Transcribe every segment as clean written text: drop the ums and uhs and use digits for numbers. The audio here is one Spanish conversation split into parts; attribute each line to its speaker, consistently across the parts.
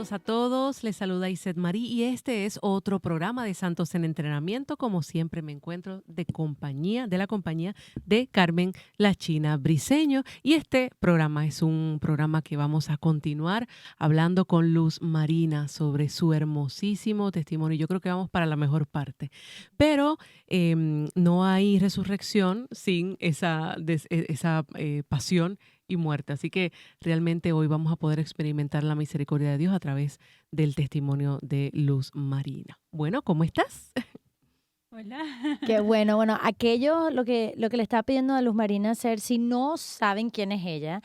Speaker 1: Saludos a todos, les saluda Iset Marí y este es otro programa de Santos en Entrenamiento. Como siempre me encuentro de la compañía de Carmen La China Briceño y este programa es un programa que vamos a continuar hablando con Luz Marina sobre su hermosísimo testimonio. Yo creo que vamos para la mejor parte, pero no hay resurrección sin esa pasión y muerte. Así que realmente hoy vamos a poder experimentar la misericordia de Dios a través del testimonio de Luz Marina. Bueno, ¿cómo estás?
Speaker 2: Hola.
Speaker 3: Qué bueno, aquello, lo que le estaba pidiendo a Luz Marina hacer, si no saben quién es ella,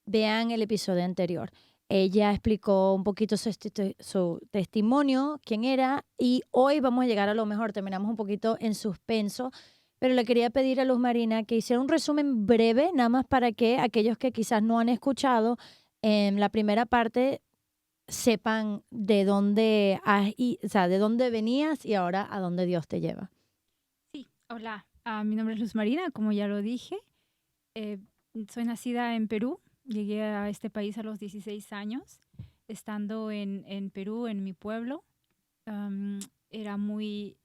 Speaker 3: vean el episodio anterior. Ella explicó un poquito su testimonio, quién era, y hoy vamos a llegar a lo mejor. Terminamos un poquito en suspenso, pero le quería pedir a Luz Marina que hiciera un resumen breve, nada más para que aquellos que quizás no han escuchado en la primera parte sepan de dónde o sea, de dónde venías y ahora a dónde Dios te lleva.
Speaker 2: Sí, hola. Mi nombre es Luz Marina, como ya lo dije. Eh, Soy nacida en Perú. Llegué a este país a los 16 años. Estando en Perú, en mi pueblo, am, era muy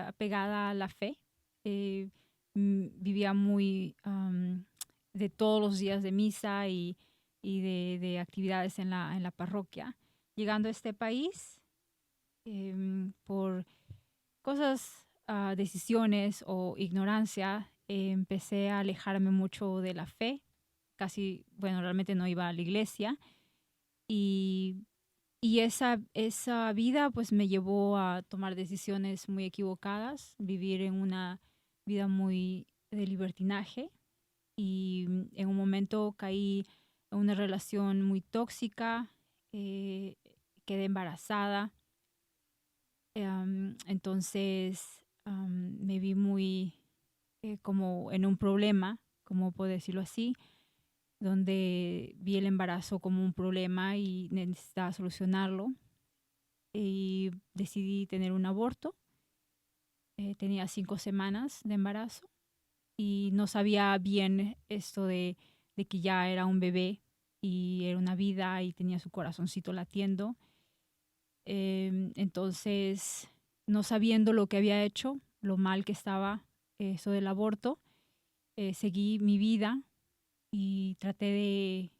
Speaker 2: apegada a la fe. Vivía muy de todos los días de misa y de actividades en la parroquia. Llegando a este país, por cosas, decisiones o ignorancia, empecé a alejarme mucho de la fe. Casi, bueno, realmente no iba a la iglesia. Y, y esa vida pues me llevó a tomar decisiones muy equivocadas, vivir en una vida muy de libertinaje. Y en un momento caí en una relación muy tóxica, eh, quedé embarazada. Entonces me vi muy como en un problema, como puedo decirlo así, donde vi el embarazo como un problema y necesitaba solucionarlo. Y decidí tener un aborto. Tenía 5 semanas de embarazo y no sabía bien esto de que ya era un bebé y era una vida y tenía su corazoncito latiendo. Entonces, no sabiendo lo que había hecho, lo mal que estaba eso del aborto, seguí mi vida y traté de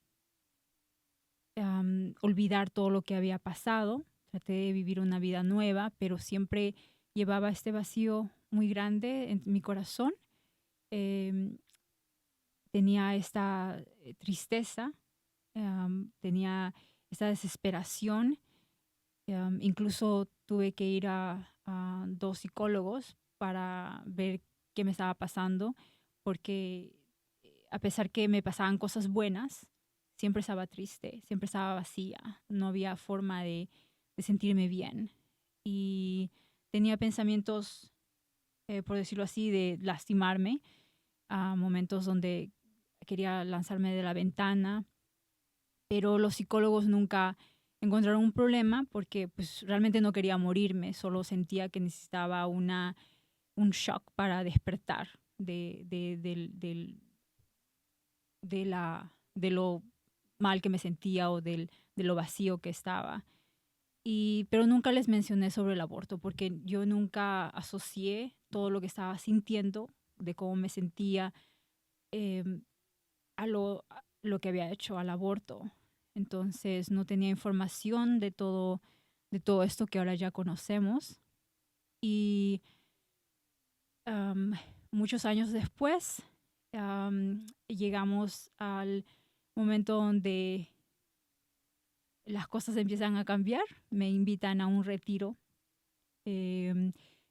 Speaker 2: olvidar todo lo que había pasado. Traté de vivir una vida nueva, pero siempre llevaba este vacío muy grande en mi corazón. Em, Tenía esta tristeza, tenía esta desesperación. Incluso tuve que ir a 2 psicólogos para ver qué me estaba pasando, porque a pesar que me pasaban cosas buenas, siempre estaba triste, siempre estaba vacía, no había forma de sentirme bien. Y tenía pensamientos, por decirlo así, de lastimarme, a momentos donde quería lanzarme de la ventana, pero los psicólogos nunca encontraron un problema porque pues realmente no quería morirme, solo sentía que necesitaba un shock para despertar de lo mal que me sentía o de lo vacío que estaba. Pero nunca les mencioné sobre el aborto porque yo nunca asocié todo lo que estaba sintiendo, de cómo me sentía, em, a lo que había hecho, al aborto. Entonces no tenía información de todo esto que ahora ya conocemos. Y am, muchos años después llegamos al momento donde las cosas empiezan a cambiar. Me invitan a un retiro de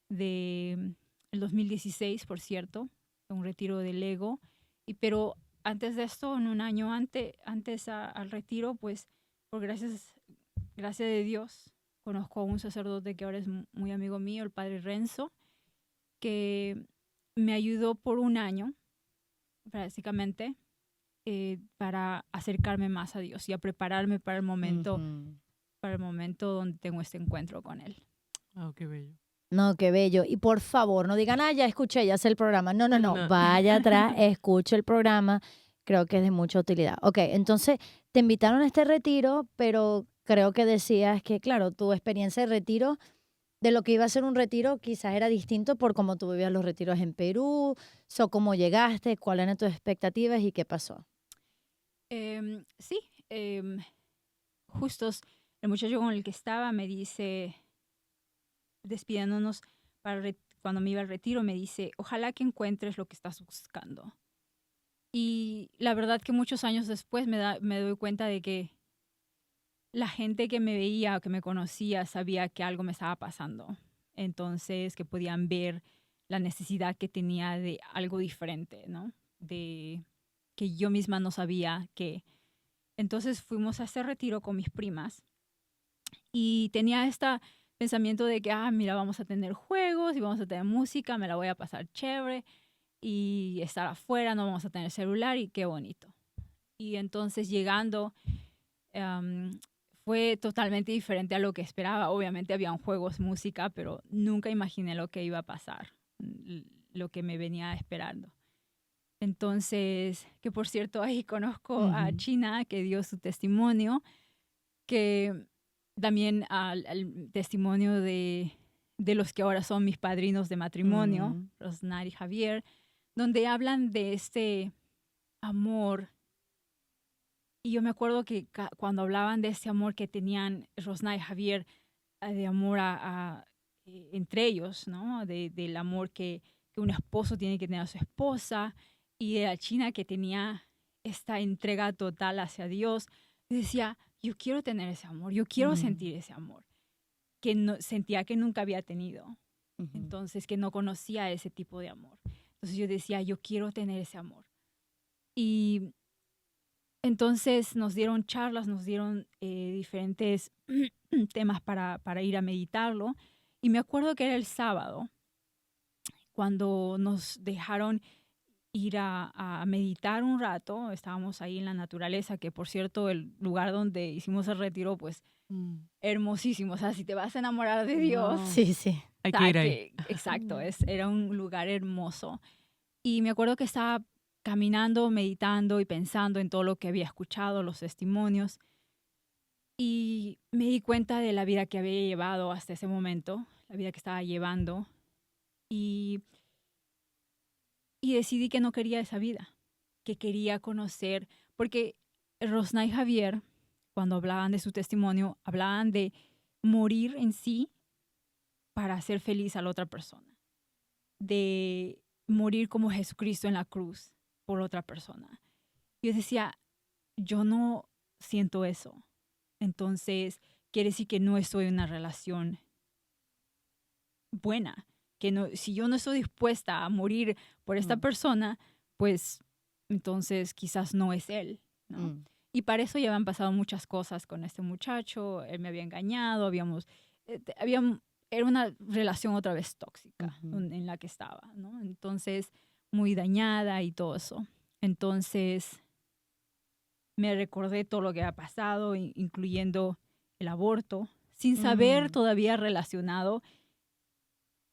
Speaker 2: el 2016, por cierto, un retiro del ego. Pero antes de esto, en un año antes al retiro, pues por gracia de Dios, conozco a un sacerdote que ahora es muy amigo mío, el padre Renzo, que me ayudó por un año, básicamente, para acercarme más a Dios y a prepararme para el momento donde tengo este encuentro con Él.
Speaker 1: Oh, qué bello.
Speaker 3: No, qué bello. Y por favor, no digan, ya escuché, ya sé el programa. No, no, no.
Speaker 1: No.
Speaker 3: Vaya atrás, escuche el programa. Creo que es de mucha utilidad. Ok, entonces te invitaron a este retiro, pero creo que decías que, claro, tu experiencia de retiro, de lo que iba a ser un retiro, quizás era distinto por cómo tú vivías los retiros en Perú, cómo llegaste, cuáles eran tus expectativas y qué pasó.
Speaker 2: Sí, justo el muchacho con el que estaba me dice, despidiéndonos cuando me iba al retiro, me dice, ojalá que encuentres lo que estás buscando. Y la verdad que muchos años después me doy cuenta de que la gente que me veía o que me conocía sabía que algo me estaba pasando. Entonces, que podían ver la necesidad que tenía de algo diferente, ¿no? De que yo misma no sabía que. Entonces fuimos a ese retiro con mis primas y tenía este pensamiento de que, mira, vamos a tener juegos y vamos a tener música, me la voy a pasar chévere y estar afuera, no vamos a tener celular y qué bonito. Y entonces llegando, fue totalmente diferente a lo que esperaba. Obviamente habían juegos, música, pero nunca imaginé lo que iba a pasar, lo que me venía esperando. Entonces, que por cierto, ahí conozco a China, que dio su testimonio, que también al testimonio de los que ahora son mis padrinos de matrimonio, Rosnar y Javier, donde hablan de este amor. Y yo me acuerdo que cuando hablaban de ese amor que tenían Rosnar y Javier, de amor entre ellos, ¿no? Del amor que un esposo tiene que tener a su esposa, y de la China que tenía esta entrega total hacia Dios. Yo decía, yo quiero tener ese amor, yo quiero sentir ese amor, que sentía que nunca había tenido. Entonces, que no conocía ese tipo de amor. Entonces yo decía, yo quiero tener ese amor. Y entonces nos dieron charlas, nos dieron diferentes temas para ir a meditarlo. Y me acuerdo que era el sábado, cuando nos dejaron ir a meditar un rato. Estábamos ahí en la naturaleza, que por cierto, el lugar donde hicimos el retiro, pues hermosísimo. O sea, si te vas a enamorar de Dios.
Speaker 3: Sí, sí.
Speaker 1: Hay que ir ahí.
Speaker 2: Exacto, era un lugar hermoso. Y me acuerdo que estaba caminando, meditando y pensando en todo lo que había escuchado, los testimonios. Y me di cuenta de la vida que había llevado hasta ese momento, la vida que estaba llevando. Y decidí que no quería esa vida, que quería conocer, porque Rosna y Javier, cuando hablaban de su testimonio, hablaban de morir en sí para hacer feliz a la otra persona, de morir como Jesucristo en la cruz por otra persona. Yo decía, yo no siento eso. Entonces, quiere decir que no estoy en una relación buena, que no, si yo no estoy dispuesta a morir por esta persona, pues entonces quizás no es él, ¿no? Y para eso ya habían pasado muchas cosas con este muchacho, él me había engañado, era una relación otra vez tóxica en la que estaba, ¿no? Entonces, muy dañada y todo eso. Entonces, me recordé todo lo que había pasado, incluyendo el aborto, sin saber todavía relacionado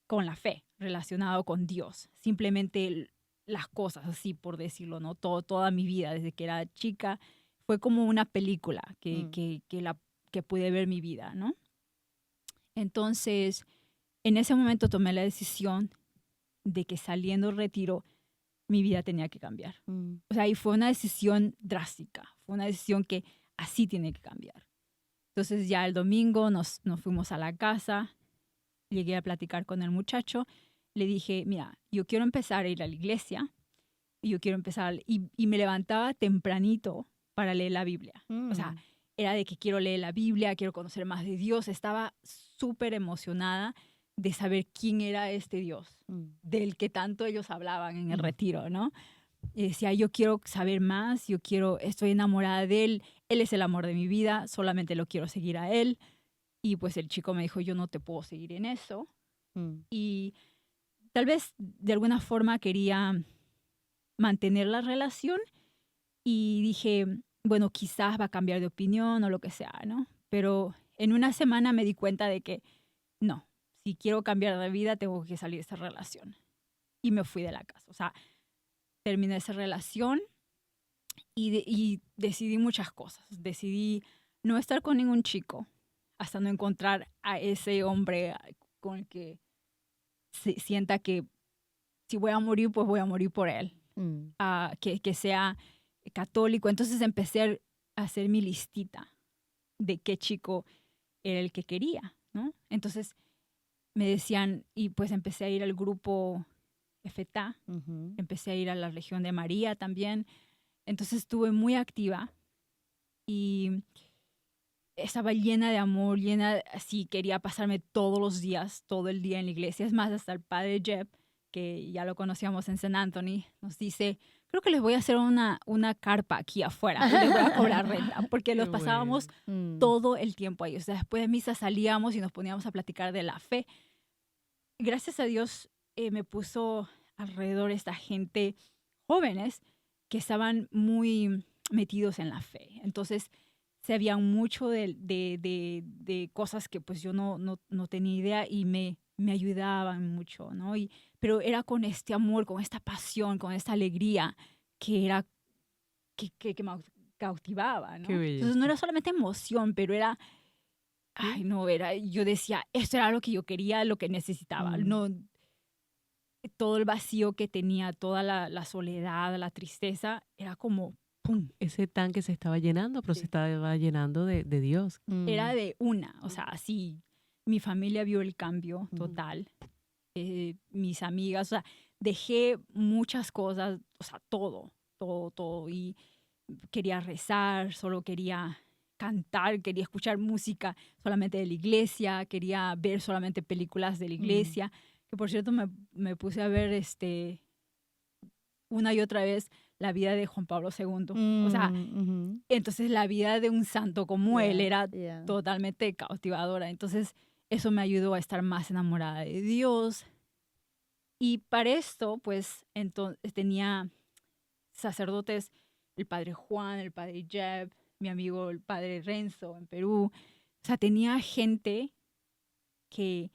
Speaker 2: con la fe, relacionado con Dios. Simplemente las cosas así, por decirlo, ¿no? Toda mi vida, desde que era chica, fue como una película que pude ver mi vida, ¿no? Entonces, en ese momento tomé la decisión de que saliendo del retiro, mi vida tenía que cambiar. O sea, y fue una decisión drástica, fue una decisión que así tiene que cambiar. Entonces ya el domingo nos fuimos a la casa, llegué a platicar con el muchacho, le dije, mira, yo quiero empezar a ir a la iglesia, y yo quiero empezar, y me levantaba tempranito para leer la Biblia. O sea, era de que quiero leer la Biblia, quiero conocer más de Dios, estaba súper emocionada de saber quién era este Dios, del que tanto ellos hablaban en el retiro, ¿no? Y decía, yo quiero saber más, estoy enamorada de él es el amor de mi vida, solamente lo quiero seguir a él. Y pues el chico me dijo, yo no te puedo seguir en eso. Y tal vez de alguna forma quería mantener la relación y dije, bueno, quizás va a cambiar de opinión o lo que sea, ¿no? Pero en una semana me di cuenta de que no, si quiero cambiar de vida tengo que salir de esa relación. Y me fui de la casa. O sea, terminé esa relación y decidí muchas cosas. Decidí no estar con ningún chico hasta no encontrar a ese hombre con el que sienta que si voy a morir, pues voy a morir por él. Que sea católico. Entonces empecé a hacer mi listita de qué chico era el que quería, ¿no? Entonces me decían, y pues empecé a ir al grupo FETA, empecé a ir a la Legión de María también. Entonces estuve muy activa y estaba llena de amor, así, quería pasarme todos los días, todo el día en la iglesia. Es más, hasta el padre Jeb, que ya lo conocíamos en San Antonio, nos dice, creo que les voy a hacer una carpa aquí afuera y les voy a cobrar renta, porque los pasábamos todo el tiempo ahí. O sea, después de misa salíamos y nos poníamos a platicar de la fe. Gracias a Dios me puso alrededor esta gente, jóvenes, que estaban muy metidos en la fe. Entonces, sabían mucho de cosas que pues yo no tenía idea y me ayudaban mucho, ¿no? Pero era con este amor, con esta pasión, con esta alegría que era que me cautivaba, ¿no? Entonces no era solamente emoción, pero era, ay, no, yo decía, esto era lo que yo quería, lo que necesitaba, no, todo el vacío que tenía, toda la soledad, la tristeza, era como, ¡pum!
Speaker 1: Ese tanque se estaba llenando, pero se estaba llenando de Dios.
Speaker 2: Era de una, o sea, así, mi familia vio el cambio total, mis amigas, o sea, dejé muchas cosas, o sea, todo, y quería rezar, solo quería cantar, quería escuchar música solamente de la iglesia, quería ver solamente películas de la iglesia, que por cierto me puse a ver una y otra vez la vida de Juan Pablo II. O sea, entonces la vida de un santo como él era totalmente cautivadora. Entonces eso me ayudó a estar más enamorada de Dios. Y para esto, pues, entonces tenía sacerdotes, el padre Juan, el padre Jeb, mi amigo el padre Renzo en Perú. O sea, tenía gente que,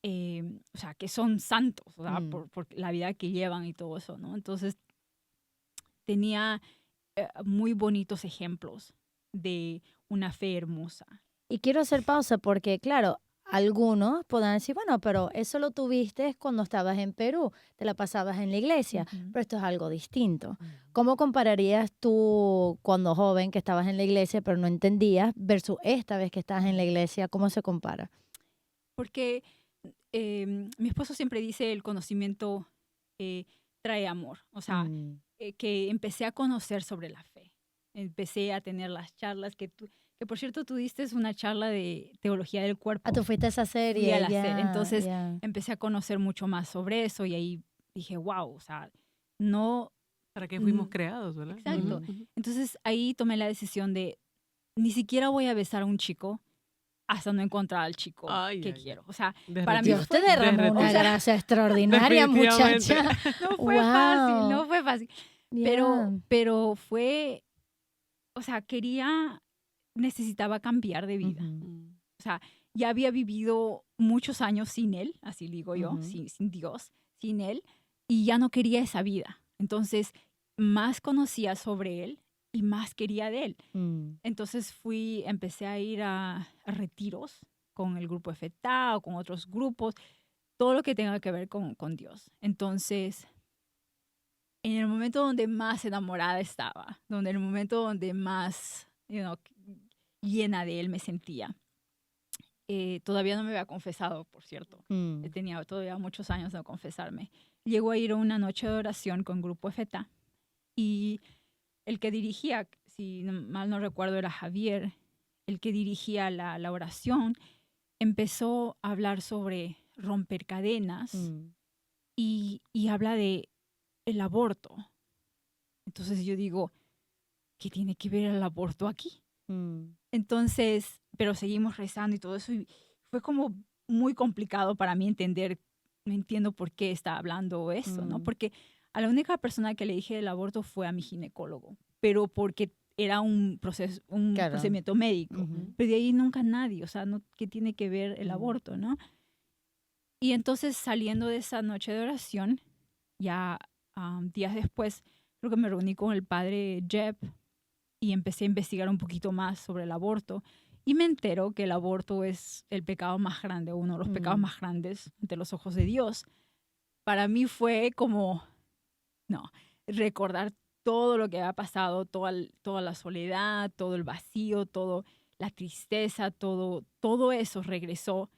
Speaker 2: o sea, que son santos, o sea, por la vida que llevan y todo eso, ¿no? Entonces tenía muy bonitos ejemplos de una fe hermosa.
Speaker 3: Y quiero hacer pausa porque, claro, algunos podrán decir, bueno, pero eso lo tuviste cuando estabas en Perú, te la pasabas en la iglesia, pero esto es algo distinto. ¿Cómo compararías tú cuando joven que estabas en la iglesia pero no entendías versus esta vez que estás en la iglesia? ¿Cómo se compara?
Speaker 2: Porque mi esposo siempre dice el conocimiento trae amor, o sea, que empecé a conocer sobre la fe, empecé a tener las charlas que por cierto tú diste una charla de teología del cuerpo.
Speaker 3: Ah, tú fuiste a esa serie.
Speaker 2: Fui a la serie, entonces empecé a conocer mucho más sobre eso y ahí dije, wow, o sea, no...
Speaker 1: ¿Para qué fuimos creados, verdad?
Speaker 2: Exacto. Entonces ahí tomé la decisión de ni siquiera voy a besar a un chico hasta no encontrar al chico que quiero. O sea, para mí
Speaker 3: Dios te derramó una gracia extraordinaria, muchacha.
Speaker 2: No fue fácil, no fue fácil. Pero fue, o sea, necesitaba cambiar de vida. O sea, ya había vivido muchos años sin él, así digo yo, sin Dios, sin él, y ya no quería esa vida. Entonces, más conocía sobre él y más quería de él. Entonces empecé a ir a retiros con el grupo FETA o con otros grupos, todo lo que tenga que ver con Dios. Entonces, en el momento donde más enamorada estaba, en el momento donde más llena de él me sentía, todavía no me había confesado, por cierto. Tenía todavía muchos años de confesarme. Llego a ir a una noche de oración con grupo FETA y el que dirigía, si mal no recuerdo, era Javier, el que dirigía la oración, empezó a hablar sobre romper cadenas y habla de el aborto. Entonces yo digo, ¿qué tiene que ver el aborto aquí? Entonces, pero seguimos rezando y todo eso, y fue como muy complicado para mí entender, no entiendo por qué está hablando eso, ¿no? Porque a la única persona que le dije del aborto fue a mi ginecólogo, pero porque era un procedimiento médico. Pero de ahí nunca nadie, o sea, ¿qué tiene que ver el aborto, no? Y entonces saliendo de esa noche de oración, ya días después, creo que me reuní con el padre Jeb y empecé a investigar un poquito más sobre el aborto. Y me entero que el aborto es el pecado más grande, uno de los pecados más grandes ante los ojos de Dios. Para mí fue como, no, recordar todo lo que había pasado, toda la soledad, todo el vacío, toda la tristeza, todo eso regresó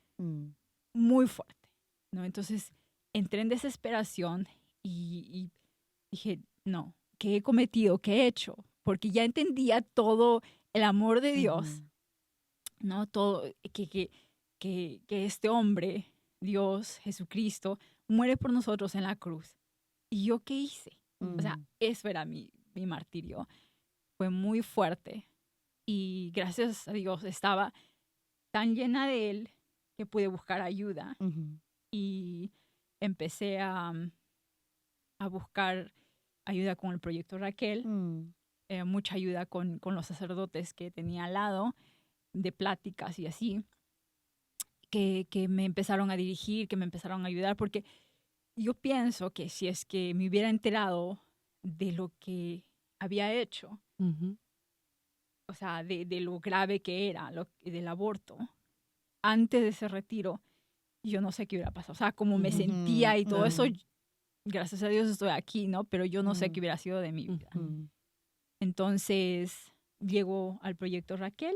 Speaker 2: muy fuerte, ¿no? Entonces entré en desesperación y dije, no, ¿qué he cometido? ¿Qué he hecho? Porque ya entendía todo el amor de Dios, ¿no? Todo, que este hombre, Dios, Jesucristo, muere por nosotros en la cruz. ¿Y yo qué hice? O sea, eso era mi martirio. Fue muy fuerte. Y gracias a Dios estaba tan llena de Él que pude buscar ayuda. Y empecé a buscar ayuda con el proyecto Raquel, mucha ayuda con los sacerdotes que tenía al lado, de pláticas y así, que me empezaron a dirigir, que me empezaron a ayudar, porque yo pienso que si es que me hubiera enterado de lo que había hecho, o sea, de lo grave que era, del aborto, antes de ese retiro, yo no sé qué hubiera pasado. O sea, como me sentía y todo eso, gracias a Dios estoy aquí, ¿no? Pero yo no sé qué hubiera sido de mi vida. Entonces, llego al proyecto Raquel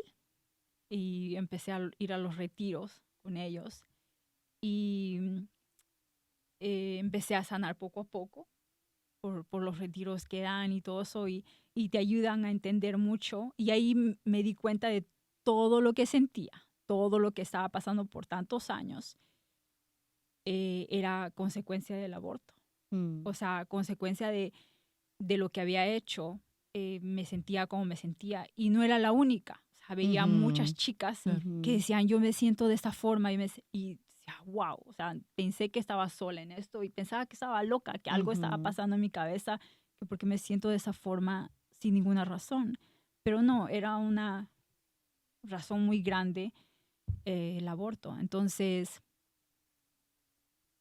Speaker 2: y empecé a ir a los retiros con ellos. Y empecé a sanar poco a poco por los retiros que dan y todo eso, y te ayudan a entender mucho. Y ahí me di cuenta de todo lo que sentía, todo lo que estaba pasando por tantos años, era consecuencia del aborto. O sea, consecuencia de lo que había hecho. Me sentía como me sentía y no era la única. O sea, veía muchas chicas que decían, yo me siento de esta forma, y decía, wow, o sea, pensé que estaba sola en esto y pensaba que estaba loca, que algo estaba pasando en mi cabeza, que porque me siento de esa forma sin ninguna razón. Pero no, era una razón muy grande, el aborto. Entonces,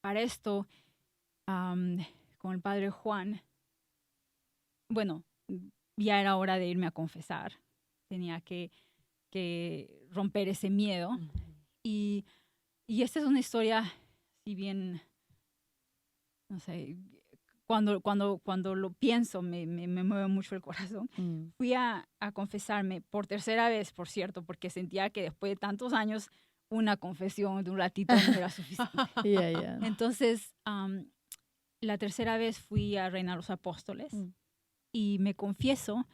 Speaker 2: para esto, con el padre Juan, bueno, ya era hora de irme a confesar. Tenía que romper ese miedo. Y esta es una historia, si bien, no sé, cuando lo pienso me mueve mucho el corazón. Fui a confesarme por tercera vez, por cierto, porque sentía que después de tantos años una confesión de un ratito no era suficiente. Entonces, la tercera vez fui a Reina de los Apóstoles y me confieso.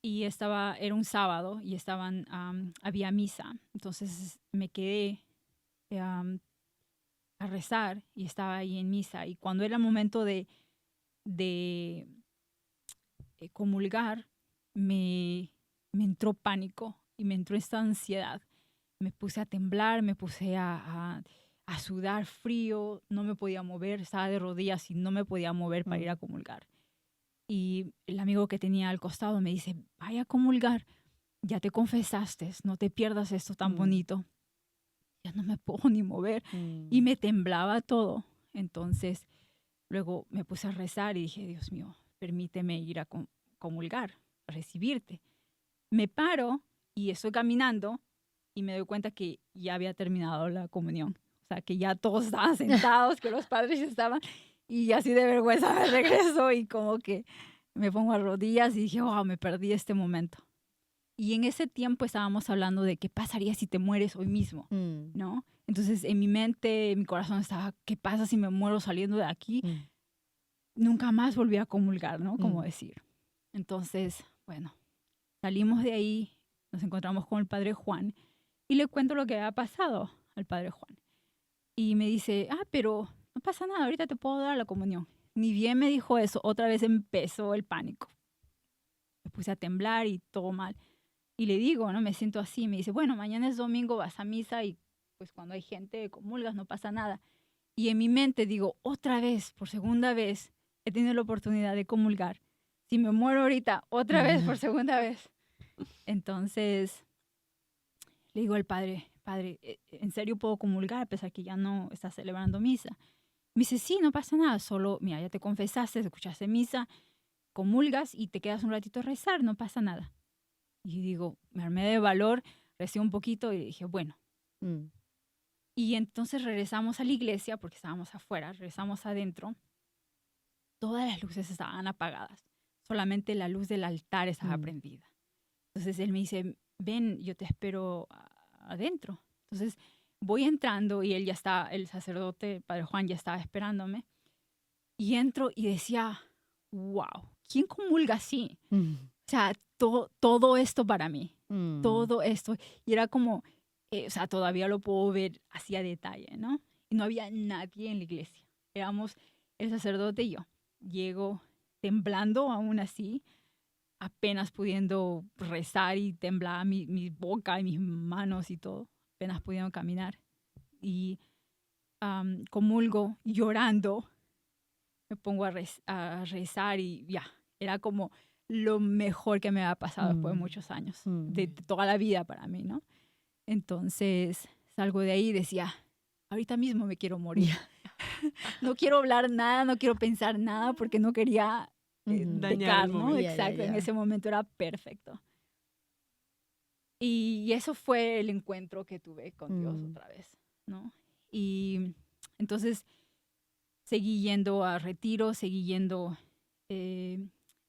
Speaker 2: Y era un sábado y había misa. Entonces me quedé a rezar y estaba ahí en misa. Y cuando era el momento de comulgar, me entró pánico y me entró esta ansiedad. Me puse a temblar, me puse a sudar frío, no me podía mover, estaba de rodillas y no me podía mover para ir a comulgar. Y el amigo que tenía al costado me dice, vaya a comulgar, ya te confesaste, no te pierdas esto tan bonito. Ya no me puedo ni mover. Y me temblaba todo. Entonces, luego me puse a rezar y dije, Dios mío, permíteme ir a comulgar, a recibirte. Me paro y estoy caminando y me doy cuenta que ya había terminado la comunión. O sea, que ya todos estaban sentados, que los padres estaban... Y así de vergüenza me regreso y como que me pongo a rodillas y dije, wow, me perdí este momento. Y en ese tiempo estábamos hablando de qué pasaría si te mueres hoy mismo, ¿no? Entonces en mi mente, en mi corazón estaba, ¿qué pasa si me muero saliendo de aquí? Nunca más volví a comulgar, ¿no? Como decir. Entonces, bueno, salimos de ahí, nos encontramos con el padre Juan y le cuento lo que había pasado al padre Juan. Y me dice, pero... no pasa nada, ahorita te puedo dar la comunión. Ni bien me dijo eso, otra vez empezó el pánico. Me puse a temblar y todo mal. Y le digo, ¿no? Me siento así. Me dice, bueno, mañana es domingo, vas a misa y pues cuando hay gente comulgas, no pasa nada. Y en mi mente digo, otra vez, por segunda vez, he tenido la oportunidad de comulgar. Si me muero ahorita, otra vez, por segunda vez. Entonces, le digo al padre, ¿en serio puedo comulgar a pesar que ya no estás celebrando misa? Me dice, sí, no pasa nada, solo, mira, ya te confesaste, escuchaste misa, comulgas y te quedas un ratito a rezar, no pasa nada. Y digo, me armé de valor, recé un poquito y dije, bueno.
Speaker 3: Mm.
Speaker 2: Y entonces regresamos a la iglesia, porque estábamos afuera, regresamos adentro. Todas las luces estaban apagadas. Solamente la luz del altar estaba prendida. Entonces él me dice, ven, yo te espero adentro. Entonces voy entrando y él ya está, el sacerdote, Padre Juan, ya estaba esperándome. Y entro y decía, wow, ¿quién comulga así? O sea, todo esto para mí, todo esto. Y era como, o sea, todavía lo puedo ver así a detalle, ¿no? Y no había nadie en la iglesia. Éramos el sacerdote y yo. Llego temblando aún así, apenas pudiendo rezar y temblaba mi boca y mis manos y todo, apenas pudiendo caminar. Y comulgo llorando, me pongo a rezar y ya, era como lo mejor que me había pasado después de muchos años, de toda la vida para mí, ¿no? Entonces salgo de ahí y decía, ahorita mismo me quiero morir. No quiero hablar nada, no quiero pensar nada porque no quería
Speaker 1: Dañar el
Speaker 2: pecar, ¿no?
Speaker 1: momento.
Speaker 2: Exacto, en ese momento era perfecto. Y eso fue el encuentro que tuve con Dios otra vez, ¿no? Y entonces seguí yendo a retiro, seguí yendo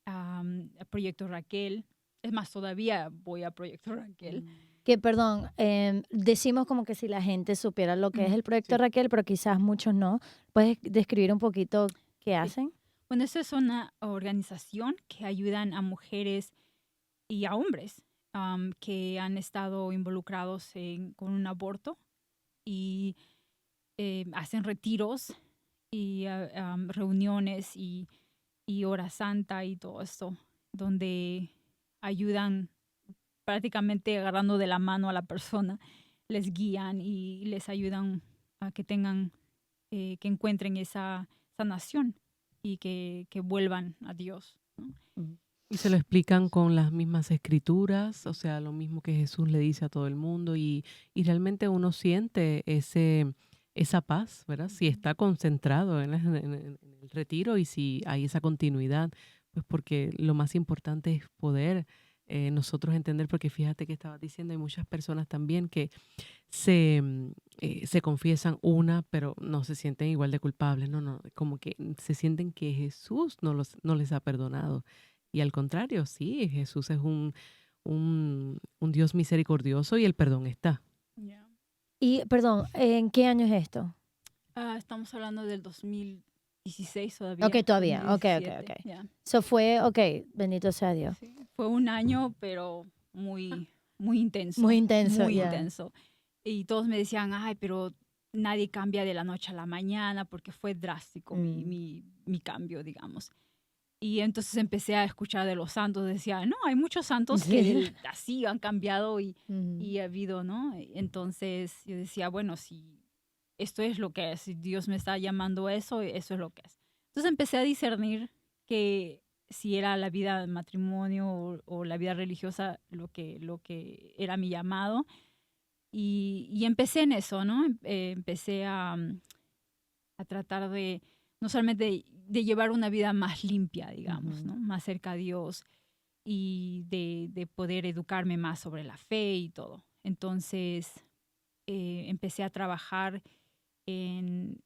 Speaker 2: a Proyecto Raquel. Es más, todavía voy a Proyecto Raquel.
Speaker 3: Que, perdón, decimos como que si la gente supiera lo que es el proyecto Raquel, pero quizás muchos no. ¿Puedes describir un poquito qué hacen?
Speaker 2: Bueno, esta es una organización que ayudan a mujeres y a hombres que han estado involucrados con un aborto y hacen retiros y reuniones y hora santa y todo esto, donde ayudan prácticamente agarrando de la mano a la persona, les guían y les ayudan a que tengan, que encuentren esa sanación y que vuelvan a Dios, ¿no?
Speaker 1: Y se lo explican con las mismas escrituras, o sea, lo mismo que Jesús le dice a todo el mundo y realmente uno siente esa paz, ¿verdad? Si está concentrado en el retiro y si hay esa continuidad, pues porque lo más importante es poder nosotros entender, porque fíjate que estabas diciendo, hay muchas personas también que se confiesan una, pero no se sienten igual de culpables, no, como que se sienten que Jesús no les ha perdonado. Y al contrario, sí, Jesús es un Dios misericordioso y el perdón está.
Speaker 2: Yeah.
Speaker 3: Y, perdón, ¿en qué año es esto?
Speaker 2: Estamos hablando del 2016 todavía.
Speaker 3: Ok, todavía.
Speaker 2: 2017,
Speaker 3: Ok.
Speaker 2: yeah.
Speaker 3: Eso fue, bendito sea Dios.
Speaker 2: Sí. Fue un año, pero muy intenso.
Speaker 3: Muy intenso,
Speaker 2: Muy
Speaker 3: yeah.
Speaker 2: intenso. Y todos me decían, ay, pero nadie cambia de la noche a la mañana porque fue drástico mi cambio, digamos. Y entonces empecé a escuchar de los santos. Decía, no, hay muchos santos que así han cambiado y ha habido, ¿no? Entonces yo decía, bueno, si esto es lo que es, si Dios me está llamando a eso, eso es lo que es. Entonces empecé a discernir que si era la vida de matrimonio o la vida religiosa lo que era mi llamado. Y empecé en eso, ¿no? Empecé a tratar de, no solamente de llevar una vida más limpia, digamos, ¿no? Más cerca a Dios y de poder educarme más sobre la fe y todo. Entonces, empecé a trabajar en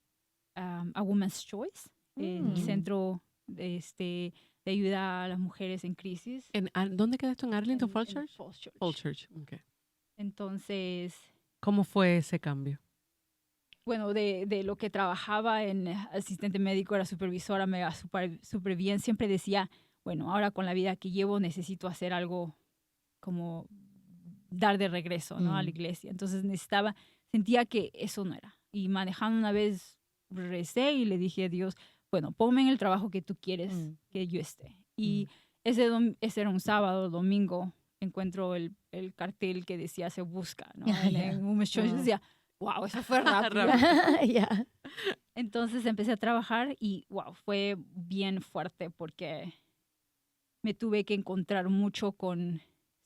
Speaker 2: A Woman's Choice, en el centro de ayuda a las mujeres en crisis.
Speaker 1: ¿Dónde queda esto? ¿En Arlington Falls
Speaker 2: En
Speaker 1: Church?
Speaker 2: Falls Church.
Speaker 1: Falls Church, okay.
Speaker 2: Entonces,
Speaker 1: ¿Cómo fue ese cambio?
Speaker 2: bueno, de lo que trabajaba en asistente médico, era supervisora, me iba súper bien. Siempre decía, bueno, ahora con la vida que llevo necesito hacer algo como dar de regreso, ¿no? A la iglesia. Entonces sentía que eso no era. Y manejando una vez recé y le dije a Dios, bueno, ponme en el trabajo que tú quieres que yo esté. Y ese era un sábado, domingo, encuentro el cartel que decía se busca, ¿no? En un show. Yo decía, wow, eso fue rápido.
Speaker 3: Yeah.
Speaker 2: Entonces empecé a trabajar y wow, fue bien fuerte porque me tuve que encontrar mucho con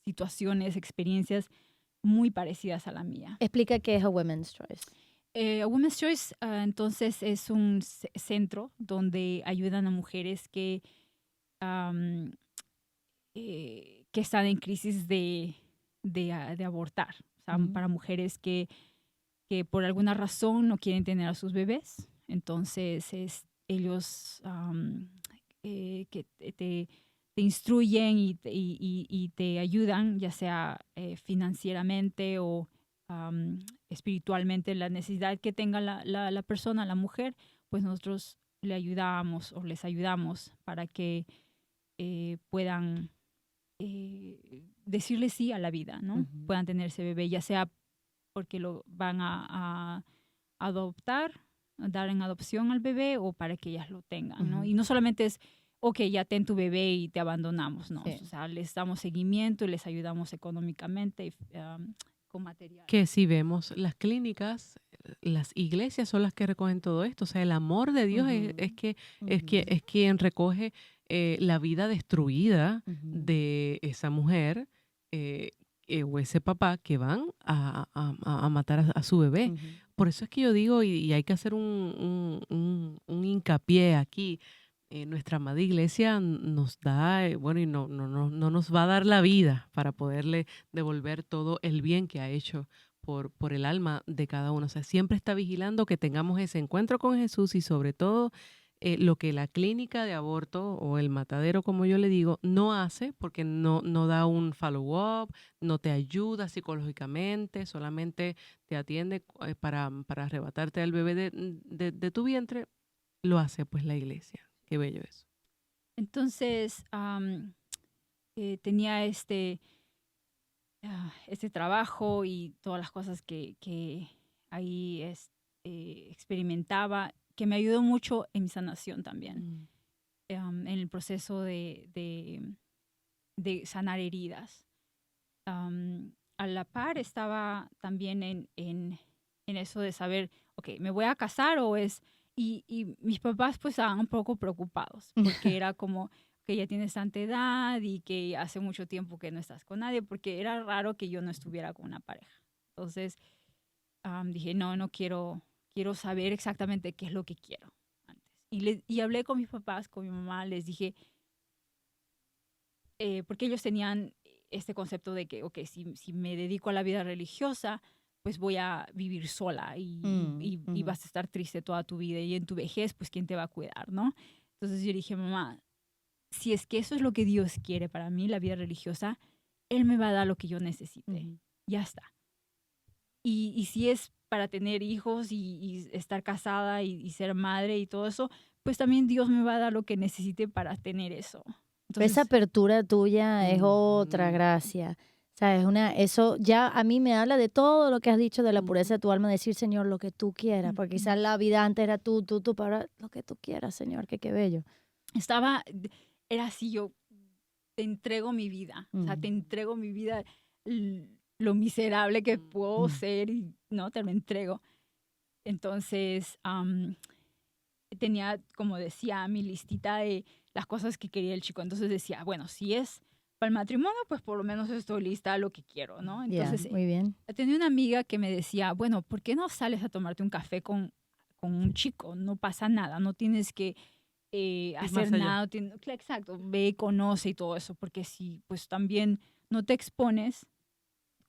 Speaker 2: situaciones, experiencias muy parecidas a la mía.
Speaker 3: Explica qué es A Woman's Choice.
Speaker 2: A Woman's Choice, entonces, es un centro donde ayudan a mujeres que que están en crisis de abortar. O sea, para mujeres que por alguna razón no quieren tener a sus bebés. Entonces, ellos que te instruyen y te ayudan, ya sea financieramente o espiritualmente, la necesidad que tenga la persona, la mujer, pues nosotros le ayudamos o les ayudamos para que puedan decirle sí a la vida, ¿no? Puedan tener ese bebé, ya sea porque lo van a adoptar, a dar en adopción al bebé o para que ellas lo tengan, ¿no? Y no solamente es, ok, ya ten tu bebé y te abandonamos, ¿no?
Speaker 3: Sí.
Speaker 2: O sea, les damos seguimiento y les ayudamos económicamente y con material.
Speaker 1: Que si vemos las clínicas, las iglesias son las que recogen todo esto. O sea, el amor de Dios es quien recoge la vida destruida de esa mujer o ese papá que van a matar a su bebé. Por eso es que yo digo, y hay que hacer un hincapié aquí, nuestra amada iglesia nos da, bueno, y no nos va a dar la vida para poderle devolver todo el bien que ha hecho por el alma de cada uno. O sea, siempre está vigilando que tengamos ese encuentro con Jesús y sobre todo lo que la clínica de aborto o el matadero, como yo le digo, no hace porque no da un follow-up, no te ayuda psicológicamente, solamente te atiende para arrebatarte al bebé de tu vientre, lo hace pues la iglesia. Qué bello eso.
Speaker 2: Entonces, tenía este trabajo y todas las cosas que ahí experimentaba, que me ayudó mucho en mi sanación también, en el proceso de sanar heridas. A la par estaba también en eso de saber, ok, ¿me voy a casar o es...? Y mis papás pues estaban un poco preocupados porque era como que ya tienes tanta edad y que hace mucho tiempo que no estás con nadie, porque era raro que yo no estuviera con una pareja. Entonces dije, no quiero saber exactamente qué es lo que quiero antes. Y hablé con mis papás, con mi mamá, les dije, porque ellos tenían este concepto de que, ok, si me dedico a la vida religiosa, pues voy a vivir sola y vas a estar triste toda tu vida y en tu vejez, pues ¿quién te va a cuidar, no? Entonces yo dije, mamá, si es que eso es lo que Dios quiere para mí, la vida religiosa, Él me va a dar lo que yo necesite. Ya está. Y si es para tener hijos y estar casada y ser madre y todo eso, pues también Dios me va a dar lo que necesite para tener eso. Entonces,
Speaker 3: esa apertura tuya es otra gracia. O sea, eso ya a mí me habla de todo lo que has dicho de la pureza de tu alma, decir, Señor, lo que tú quieras, porque quizás la vida antes era tú, para lo que tú quieras, Señor, qué bello.
Speaker 2: Era así, yo te entrego mi vida, o sea, te entrego mi vida, lo miserable que puedo ser y no, te lo entrego. Entonces, tenía, como decía, mi listita de las cosas que quería el chico. Entonces decía, bueno, si es para el matrimonio, pues por lo menos estoy lista a lo que quiero, ¿no? Entonces,
Speaker 3: muy bien.
Speaker 2: Tenía una amiga que me decía, bueno, ¿por qué no sales a tomarte un café con un chico? No pasa nada, no tienes que hacer nada. Exacto, ve, conoce y todo eso, porque si pues también no te expones,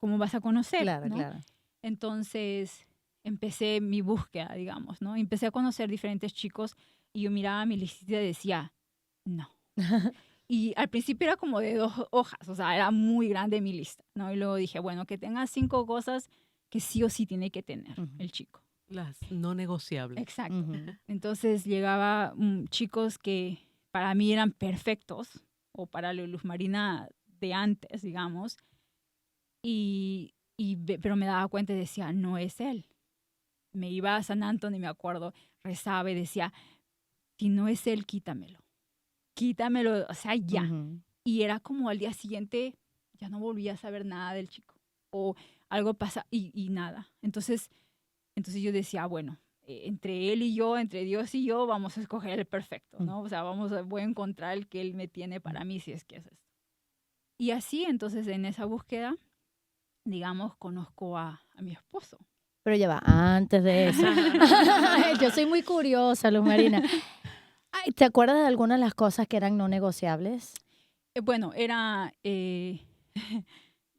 Speaker 2: ¿cómo vas a conocer?
Speaker 3: Claro,
Speaker 2: ¿no?
Speaker 3: claro.
Speaker 2: Entonces empecé mi búsqueda, digamos, ¿no? Empecé a conocer diferentes chicos y yo miraba mi listita y decía, no. Y al principio era como de 2 hojas, o sea, era muy grande mi lista, ¿no? Y luego dije, bueno, que tenga 5 cosas que sí o sí tiene que tener el chico.
Speaker 1: Las no negociables.
Speaker 2: Exacto. Entonces llegaba chicos que para mí eran perfectos, o para la Luz Marina de antes, digamos, pero me daba cuenta y decía, no es él. Me iba a San Antonio y me acuerdo, rezaba y decía, si no es él, quítamelo, o sea, ya. Y era como al día siguiente, ya no volvía a saber nada del chico, o algo pasa y nada. Entonces yo decía, bueno, entre él y yo, entre Dios y yo, vamos a escoger el perfecto, ¿no? O sea, voy a encontrar el que él me tiene para mí, si es que es esto. Y así, entonces, en esa búsqueda, digamos, conozco a mi esposo.
Speaker 3: Pero ya va, antes de eso. Yo soy muy curiosa, Luz Marina. ¿Te acuerdas de algunas de las cosas que eran no negociables?
Speaker 2: Bueno, era...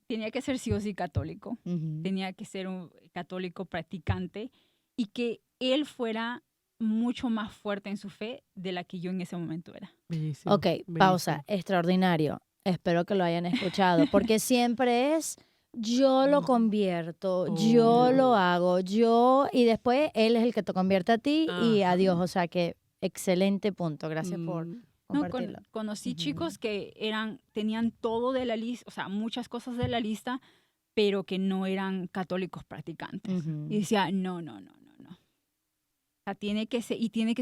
Speaker 2: tenía que ser sí o sí católico.
Speaker 3: Ujú.
Speaker 2: Tenía que ser un católico practicante y que él fuera mucho más fuerte en su fe de la que yo en ese momento era.
Speaker 1: Bellísimo.
Speaker 3: Ok, pausa. Extraordinario. Espero que lo hayan escuchado, porque siempre es yo lo convierto, yo lo
Speaker 1: Oh.
Speaker 3: hago, yo, y después él es el que te convierte a ti y
Speaker 1: Ajá.
Speaker 3: adiós. O sea que excelente punto. Gracias por
Speaker 1: Mm,
Speaker 2: No,
Speaker 3: compartirlo.
Speaker 2: conocí
Speaker 3: Ujú.
Speaker 2: chicos que tenían todo de la lista, o sea, muchas cosas de la lista, pero que no eran católicos practicantes.
Speaker 3: Ujú.
Speaker 2: Y decía, no. O sea, tiene que